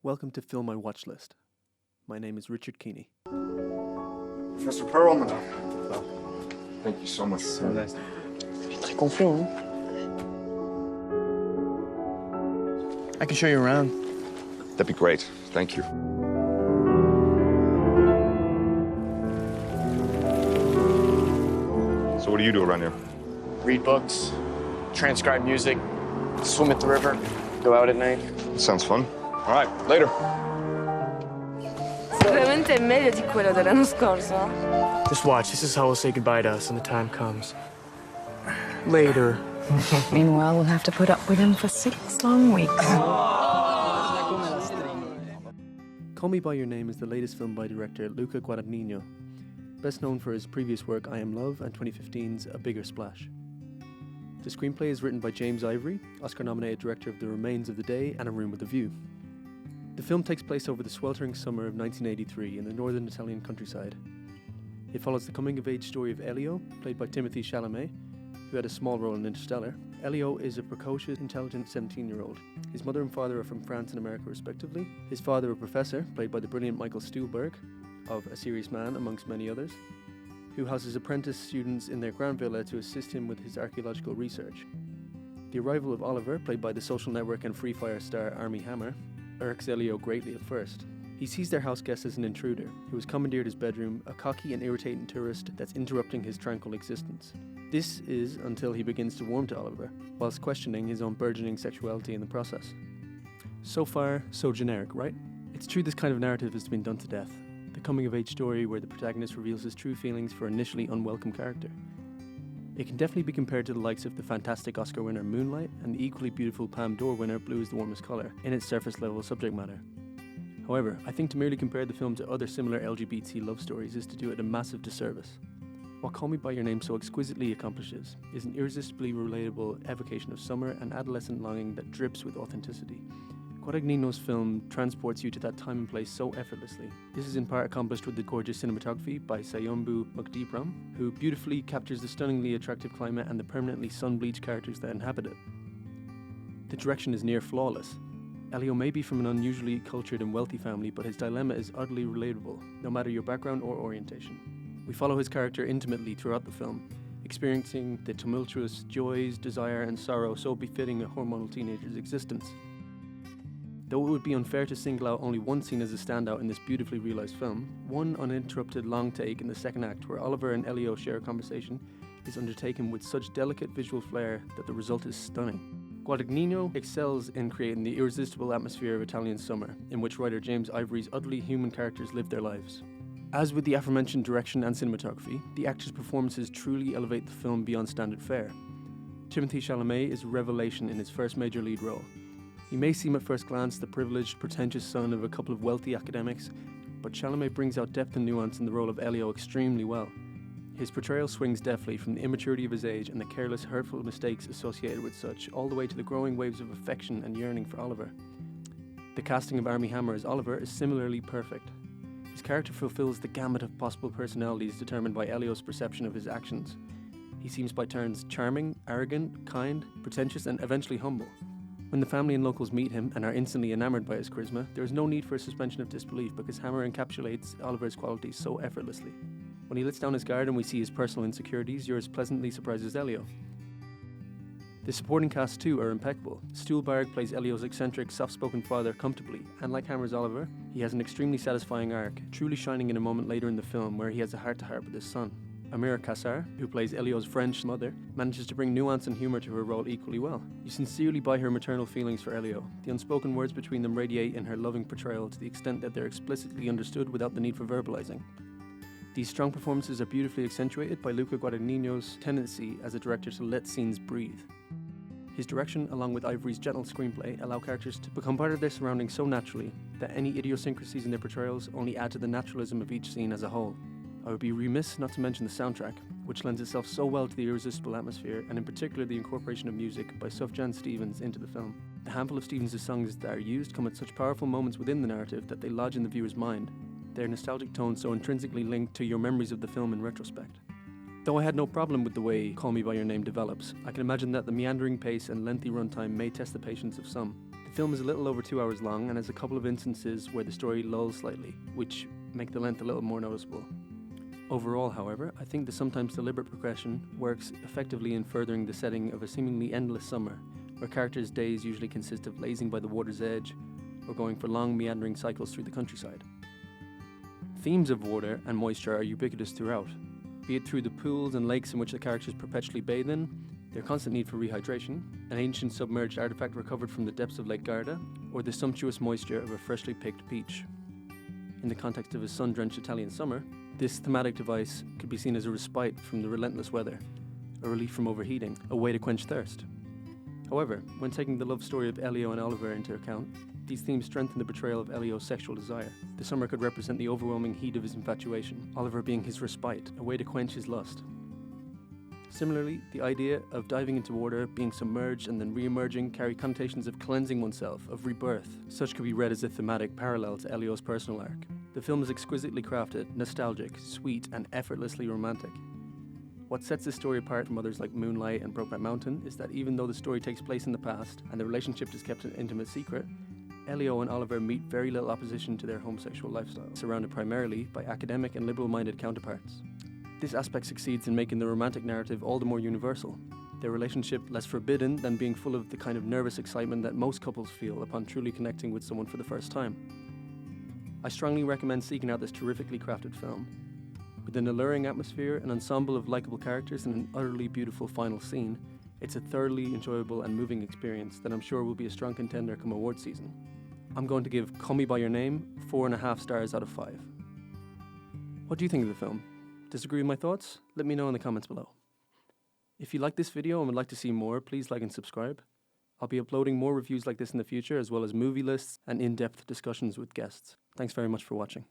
Welcome to Fill My Watch List. My name is Richard Keeney. Professor Perlman. Thank you so much. Je suis très confiant, hein? I can show you around. That'd be great. Thank you. So what do you do around here? Read books, transcribe music, swim at the river, go out at night. Sounds fun. All right, later. Sicuramente è meglio di quello dell'anno scorso. Just watch, this is how we'll say goodbye to us when the time comes. Later. Meanwhile, we'll have to put up with him for 6 long weeks. Call Me By Your Name is the latest film by director Luca Guadagnino, best known for his previous work I Am Love and 2015's A Bigger Splash. The screenplay is written by James Ivory, Oscar-nominated director of The Remains of the Day and A Room with a View. The film takes place over the sweltering summer of 1983 in the northern Italian countryside. It follows the coming-of-age story of Elio, played by Timothée Chalamet, who had a small role in Interstellar. Elio is a precocious, intelligent 17-year-old. His mother and father are from France and America, respectively. His father, a professor, played by the brilliant Michael Stuhlbarg, of A Serious Man, amongst many others, who houses apprentice students in their grand villa to assist him with his archaeological research. The arrival of Oliver, played by the Social Network and Free Fire star Armie Hammer, irks Elio greatly at first. He sees their house guest as an intruder, who has commandeered his bedroom, a cocky and irritating tourist that's interrupting his tranquil existence. This is until he begins to warm to Oliver, whilst questioning his own burgeoning sexuality in the process. So far, so generic, right? It's true this kind of narrative has been done to death. The coming-of-age story where the protagonist reveals his true feelings for an initially unwelcome character. It can definitely be compared to the likes of the fantastic Oscar winner Moonlight and the equally beautiful Palme d'Or winner Blue is the Warmest Colour in its surface-level subject matter. However, I think to merely compare the film to other similar LGBT love stories is to do it a massive disservice. What Call Me By Your Name so exquisitely accomplishes is an irresistibly relatable evocation of summer and adolescent longing that drips with authenticity. Guadagnino's film transports you to that time and place so effortlessly. This is in part accomplished with the gorgeous cinematography by Sayombu Mukdeepram, who beautifully captures the stunningly attractive climate and the permanently sun-bleached characters that inhabit it. The direction is near flawless. Elio may be from an unusually cultured and wealthy family, but his dilemma is utterly relatable, no matter your background or orientation. We follow his character intimately throughout the film, experiencing the tumultuous joys, desire, and sorrow so befitting a hormonal teenager's existence. Though it would be unfair to single out only one scene as a standout in this beautifully realised film, one uninterrupted long take in the second act where Oliver and Elio share a conversation is undertaken with such delicate visual flair that the result is stunning. Guadagnino excels in creating the irresistible atmosphere of Italian summer, in which writer James Ivory's utterly human characters live their lives. As with the aforementioned direction and cinematography, the actors' performances truly elevate the film beyond standard fare. Timothée Chalamet is a revelation in his first major lead role. He may seem at first glance the privileged, pretentious son of a couple of wealthy academics, but Chalamet brings out depth and nuance in the role of Elio extremely well. His portrayal swings deftly from the immaturity of his age and the careless, hurtful mistakes associated with such, all the way to the growing waves of affection and yearning for Oliver. The casting of Armie Hammer as Oliver is similarly perfect. His character fulfills the gamut of possible personalities determined by Elio's perception of his actions. He seems by turns charming, arrogant, kind, pretentious, and eventually humble. When the family and locals meet him and are instantly enamored by his charisma, there is no need for a suspension of disbelief because Hammer encapsulates Oliver's qualities so effortlessly. When he lets down his guard and we see his personal insecurities, you're as pleasantly surprised as Elio. The supporting cast too are impeccable. Stuhlbarg plays Elio's eccentric, soft-spoken father comfortably, and like Hammer's Oliver, he has an extremely satisfying arc, truly shining in a moment later in the film where he has a heart-to-heart with his son. Amira Kassar, who plays Elio's French mother, manages to bring nuance and humour to her role equally well. You sincerely buy her maternal feelings for Elio. The unspoken words between them radiate in her loving portrayal to the extent that they're explicitly understood without the need for verbalising. These strong performances are beautifully accentuated by Luca Guadagnino's tendency as a director to let scenes breathe. His direction, along with Ivory's gentle screenplay, allow characters to become part of their surroundings so naturally that any idiosyncrasies in their portrayals only add to the naturalism of each scene as a whole. I would be remiss not to mention the soundtrack, which lends itself so well to the irresistible atmosphere, and in particular the incorporation of music by Sufjan Stevens into the film. The handful of Stevens' songs that are used come at such powerful moments within the narrative that they lodge in the viewer's mind, their nostalgic tone so intrinsically linked to your memories of the film in retrospect. Though I had no problem with the way Call Me By Your Name develops, I can imagine that the meandering pace and lengthy runtime may test the patience of some. The film is a little over 2 hours long and has a couple of instances where the story lulls slightly, which make the length a little more noticeable. Overall, however, I think the sometimes deliberate progression works effectively in furthering the setting of a seemingly endless summer, where characters' days usually consist of lazing by the water's edge or going for long meandering cycles through the countryside. Themes of water and moisture are ubiquitous throughout, be it through the pools and lakes in which the characters perpetually bathe in, their constant need for rehydration, an ancient submerged artifact recovered from the depths of Lake Garda, or the sumptuous moisture of a freshly picked peach. In the context of a sun-drenched Italian summer, this thematic device could be seen as a respite from the relentless weather, a relief from overheating, a way to quench thirst. However, when taking the love story of Elio and Oliver into account, these themes strengthen the portrayal of Elio's sexual desire. The summer could represent the overwhelming heat of his infatuation, Oliver being his respite, a way to quench his lust. Similarly, the idea of diving into water, being submerged and then re-emerging carry connotations of cleansing oneself, of rebirth. Such could be read as a thematic parallel to Elio's personal arc. The film is exquisitely crafted, nostalgic, sweet, and effortlessly romantic. What sets this story apart from others like Moonlight and Brokeback Mountain is that even though the story takes place in the past and the relationship is kept an intimate secret, Elio and Oliver meet very little opposition to their homosexual lifestyle, surrounded primarily by academic and liberal-minded counterparts. This aspect succeeds in making the romantic narrative all the more universal, their relationship less forbidden than being full of the kind of nervous excitement that most couples feel upon truly connecting with someone for the first time. I strongly recommend seeking out this terrifically crafted film. With an alluring atmosphere, an ensemble of likable characters, and an utterly beautiful final scene, it's a thoroughly enjoyable and moving experience that I'm sure will be a strong contender come award season. I'm going to give Call Me By Your Name 4.5 stars out of 5. What do you think of the film? Disagree with my thoughts? Let me know in the comments below. If you like this video and would like to see more, please like and subscribe. I'll be uploading more reviews like this in the future, as well as movie lists and in-depth discussions with guests. Thanks very much for watching.